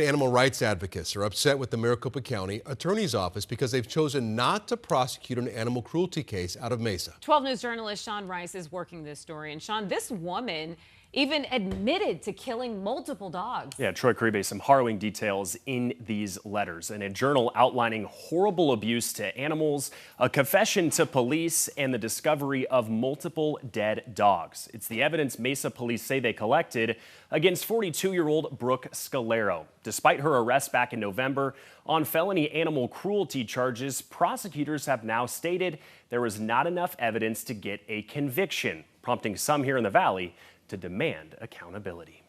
Animal rights advocates are upset with the Maricopa County Attorney's Office because they've chosen not to prosecute an animal cruelty case out of Mesa. 12 News journalist Sean Rice is working this story. And Sean, this woman even admitted to killing multiple dogs. Yeah, Troy Caribe, some harrowing details in these letters. In a journal outlining horrible abuse to animals, a confession to police, and the discovery of multiple dead dogs. It's the evidence Mesa police say they collected against 42-year-old Brooke Scalero. Despite her arrest back in November on felony animal cruelty charges, prosecutors have now stated there was not enough evidence to get a conviction, prompting some here in the Valley to demand accountability.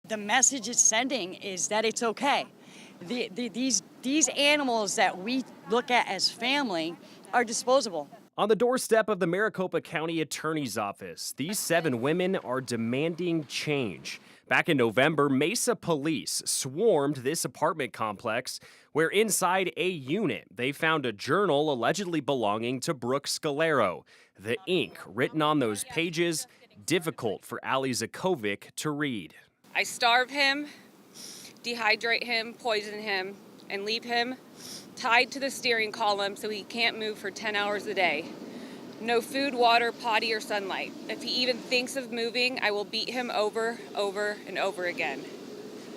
The message it's sending is that it's okay. These animals that we look at as family are disposable. On the doorstep of the Maricopa County Attorney's Office, these 7 women are demanding change. Back in November, Mesa police swarmed this apartment complex where inside a unit they found a journal allegedly belonging to Brooke Scalero. The ink written on those pages, difficult for Ali Zakovic to read. I starve him, dehydrate him, poison him, and leave him tied to the steering column so he can't move for 10 hours a day. No food, water, potty, or sunlight. If he even thinks of moving, I will beat him over, and over again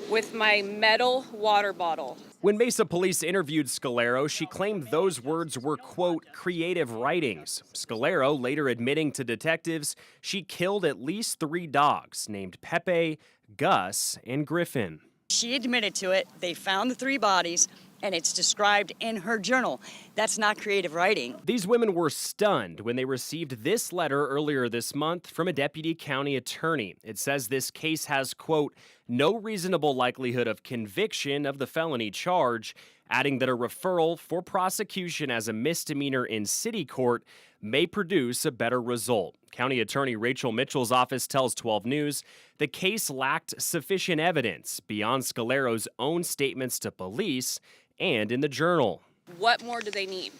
with my metal water bottle. When Mesa police interviewed Scalero, she claimed those words were, quote, creative writings. Scalero later admitting to detectives she killed at least 3 dogs named Pepe, Gus, and Griffin. She admitted to it. They found the 3 bodies, and it's described in her journal. That's not creative writing. These women were stunned when they received this letter earlier this month from a deputy county attorney. It says this case has, quote, no reasonable likelihood of conviction of the felony charge, adding that a referral for prosecution as a misdemeanor in city court may produce a better result. County Attorney Rachel Mitchell's office tells 12 News the case lacked sufficient evidence beyond Scalero's own statements to police and in the journal. What more do they need?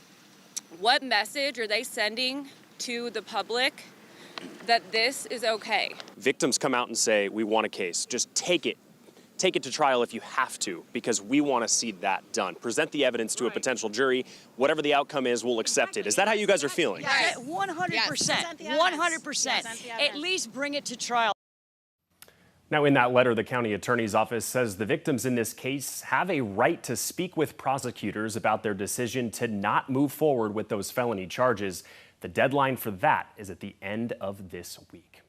What message are they sending to the public that this is okay? Victims come out and say, we want a case. Just take it. Take it to trial if you have to, because we want to see that done. Present the evidence to a potential jury. Whatever the outcome is, we'll accept it. Is that how you guys are feeling? Yes. 100%. 100%. At least bring it to trial. Now, in that letter, the county attorney's office says the victims in this case have a right to speak with prosecutors about their decision to not move forward with those felony charges. The deadline for that is at the end of this week.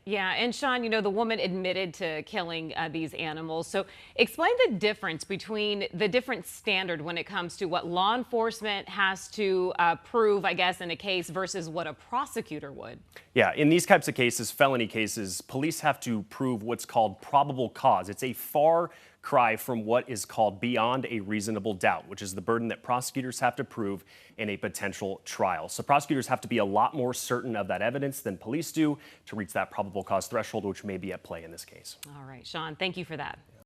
Yeah, and Sean, you know, the woman admitted to killing these animals. So explain the difference between the different standard when it comes to what law enforcement has to prove, I guess, in a case versus what a prosecutor would. Yeah, in these types of cases, felony cases, police have to prove what's called probable cause. It's a far cry from what is called beyond a reasonable doubt, which is the burden that prosecutors have to prove in a potential trial. So prosecutors have to be a lot more certain of that evidence than police do to reach that probable cause threshold, which may be at play in this case. All right, Sean, thank you for that.